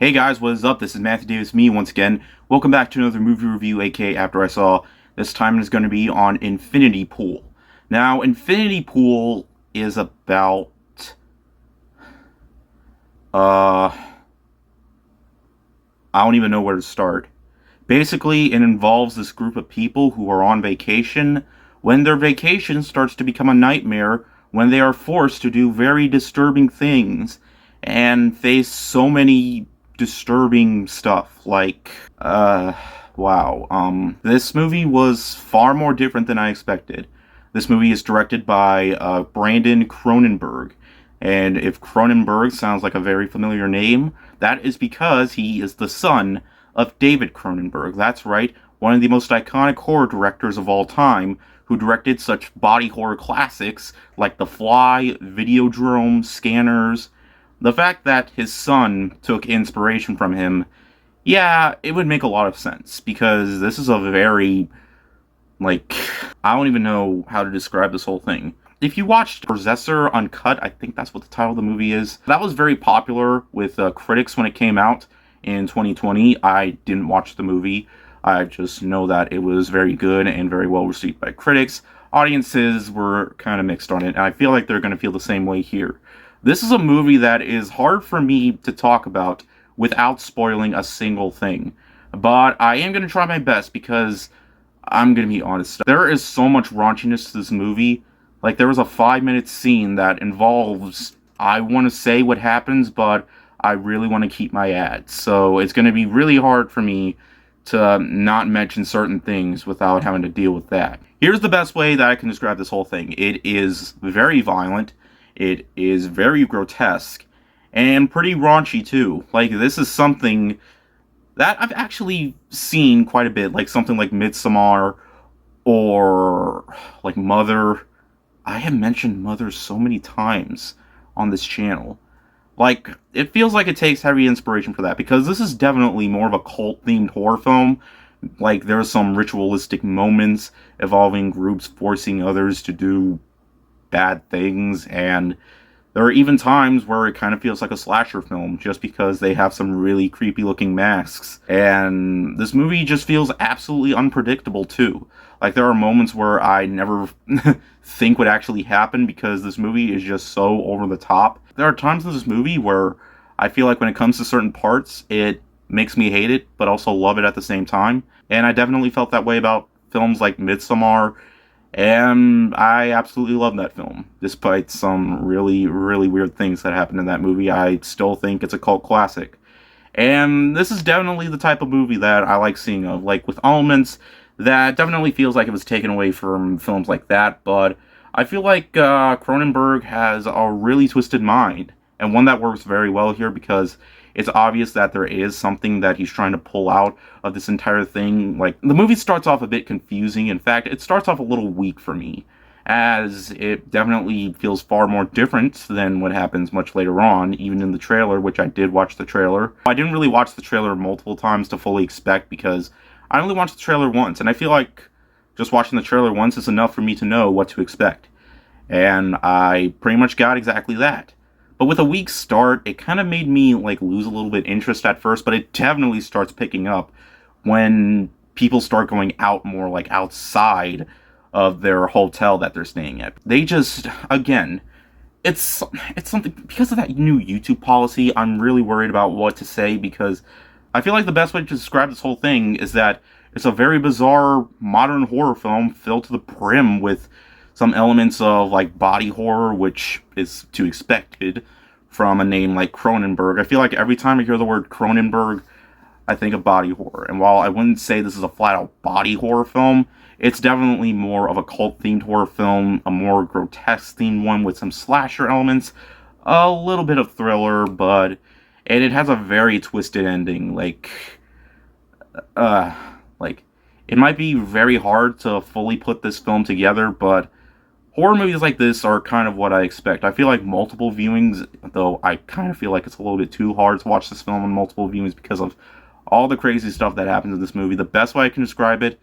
Hey guys, what is up? This is Matthew Davis, me once again. Welcome back to another movie review, aka After I Saw. This time it is going to be on Infinity Pool. Now, Infinity Pool is about... I don't even know where to start. Basically, it involves this group of people who are on vacation when their vacation starts to become a nightmare when they are forced to do very disturbing things and face so many disturbing stuff like this movie was far more different than I expected. This movie is directed by Brandon Cronenberg, and if Cronenberg sounds like a very familiar name, that is because he is the son of David Cronenberg. That's right, one of the most iconic horror directors of all time, who directed such body horror classics like The Fly, Videodrome, Scanners. The fact that his son took inspiration from him, yeah, it would make a lot of sense, because this is a very, I don't even know how to describe this whole thing. If you watched Possessor Uncut, I think that's what the title of the movie is, that was very popular with critics when it came out in 2020. I didn't watch the movie. I just know that it was very good and very well received by critics. Audiences were kind of mixed on it, and I feel like they're going to feel the same way here. This is a movie that is hard for me to talk about without spoiling a single thing. But I am going to try my best, because I'm going to be honest. There is so much raunchiness to this movie. Like, there was a 5-minute scene that involves, I want to say what happens, but I really want to keep my ads. So it's going to be really hard for me to not mention certain things without having to deal with that. Here's the best way that I can describe this whole thing. It is very violent. It is very grotesque. And pretty raunchy, too. Like, this is something that I've actually seen quite a bit. Like, something like Midsommar or, like, Mother. I have mentioned Mother so many times on this channel. Like, it feels like it takes heavy inspiration for that, because this is definitely more of a cult-themed horror film. Like, there's some ritualistic moments involving groups forcing others to do bad things, and there are even times where it kind of feels like a slasher film, just because they have some really creepy looking masks. And this movie just feels absolutely unpredictable too. Like, there are moments where I never think would actually happen, because this movie is just so over the top. There are times in this movie where I feel like when it comes to certain parts, it makes me hate it, but also love it at the same time. And I definitely felt that way about films like Midsommar, and I absolutely love that film. Despite some really, really weird things that happened in that movie, I still think it's a cult classic. And this is definitely the type of movie that I like seeing of, like, with elements that definitely feels like it was taken away from films like that, but I feel like Cronenberg has a really twisted mind, and one that works very well here, because it's obvious that there is something that he's trying to pull out of this entire thing. Like, the movie starts off a bit confusing. In fact, it starts off a little weak for me, as it definitely feels far more different than what happens much later on, even in the trailer, which I did watch the trailer. I didn't really watch the trailer multiple times to fully expect, because I only watched the trailer once, and I feel like just watching the trailer once is enough for me to know what to expect. And I pretty much got exactly that. But with a weak start, it kind of made me, like, lose a little bit interest at first, but it definitely starts picking up when people start going out more, like, outside of their hotel that they're staying at. They just, again, it's something, because of that new YouTube policy, I'm really worried about what to say, because I feel like the best way to describe this whole thing is that it's a very bizarre modern horror film filled to the brim with some elements of, like, body horror, which is to be expected from a name like Cronenberg. I feel like every time I hear the word Cronenberg, I think of body horror. And while I wouldn't say this is a flat-out body horror film, it's definitely more of a cult-themed horror film, a more grotesque-themed one with some slasher elements, a little bit of thriller, and it has a very twisted ending. It might be very hard to fully put this film together, but horror movies like this are kind of what I expect. I feel like multiple viewings, though I kind of feel like it's a little bit too hard to watch this film on multiple viewings because of all the crazy stuff that happens in this movie. The best way I can describe it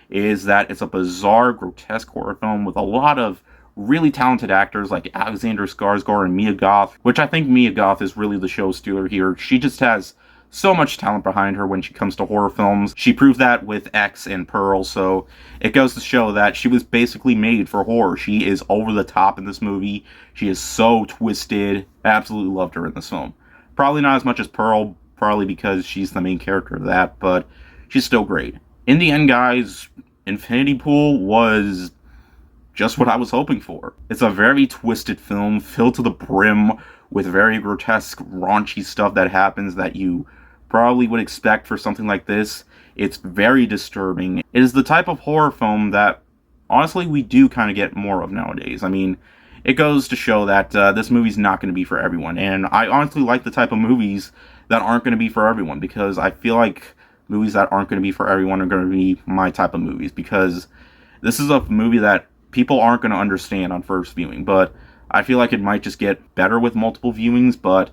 is that it's a bizarre, grotesque horror film with a lot of really talented actors like Alexander Skarsgård and Mia Goth, which I think Mia Goth is really the show stealer here. She just has so much talent behind her when she comes to horror films. She proved that with X and Pearl, so it goes to show that she was basically made for horror. She is over the top in this movie. She is so twisted. I absolutely loved her in this film. Probably not as much as Pearl, probably because she's the main character of that, but she's still great. In the end, guys, Infinity Pool was just what I was hoping for. It's a very twisted film, filled to the brim with very grotesque, raunchy stuff that happens that you probably would expect for something like this. It's very disturbing. It is the type of horror film that, honestly, we do kind of get more of nowadays. I mean, it goes to show that this movie's not going to be for everyone. And I honestly like the type of movies that aren't going to be for everyone, because I feel like movies that aren't going to be for everyone are going to be my type of movies, because this is a movie that people aren't going to understand on first viewing, but I feel like it might just get better with multiple viewings, but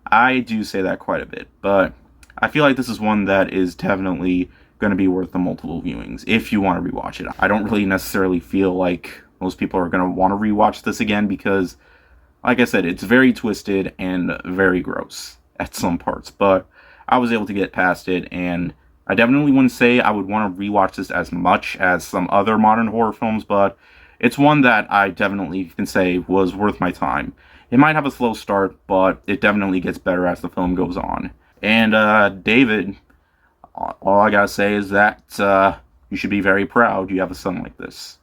I do say that quite a bit. But I feel like this is one that is definitely going to be worth the multiple viewings if you want to rewatch it. I don't really necessarily feel like most people are going to want to rewatch this again because, like I said, it's very twisted and very gross at some parts, but I was able to get past it, and I definitely wouldn't say I would want to rewatch this as much as some other modern horror films, but it's one that I definitely can say was worth my time. It might have a slow start, but it definitely gets better as the film goes on. And, David, all I gotta say is that, you should be very proud you have a son like this.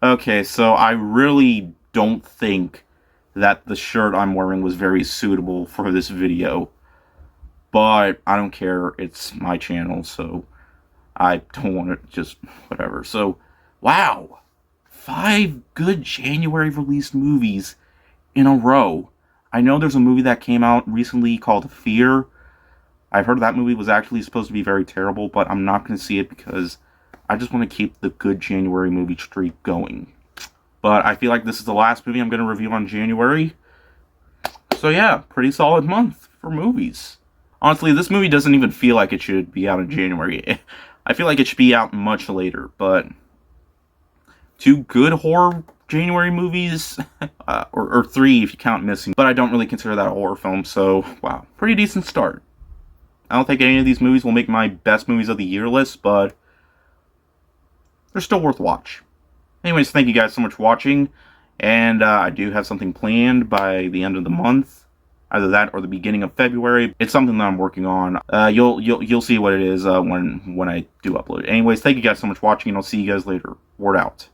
Okay, so I really don't think that the shirt I'm wearing was very suitable for this video, but I don't care, it's my channel, so I don't want to just, whatever. So, wow, 5 good January released movies in a row. I know there's a movie that came out recently called Fear. I've heard that movie was actually supposed to be very terrible, but I'm not going to see it because I just want to keep the good January movie streak going. But I feel like this is the last movie I'm going to review on January. So yeah, pretty solid month for movies. Honestly, this movie doesn't even feel like it should be out in January. I feel like it should be out much later, but 2 good horror January movies, or 3 if you count Missing, but I don't really consider that a horror film, so wow, pretty decent start. I don't think any of these movies will make my best movies of the year list, but they're still worth watch. Anyways, thank you guys so much for watching, and I do have something planned by the end of the month, either that or the beginning of February. It's something that I'm working on. You'll see what it is when I do upload it. Anyways, thank you guys so much for watching, and I'll see you guys later. Word out.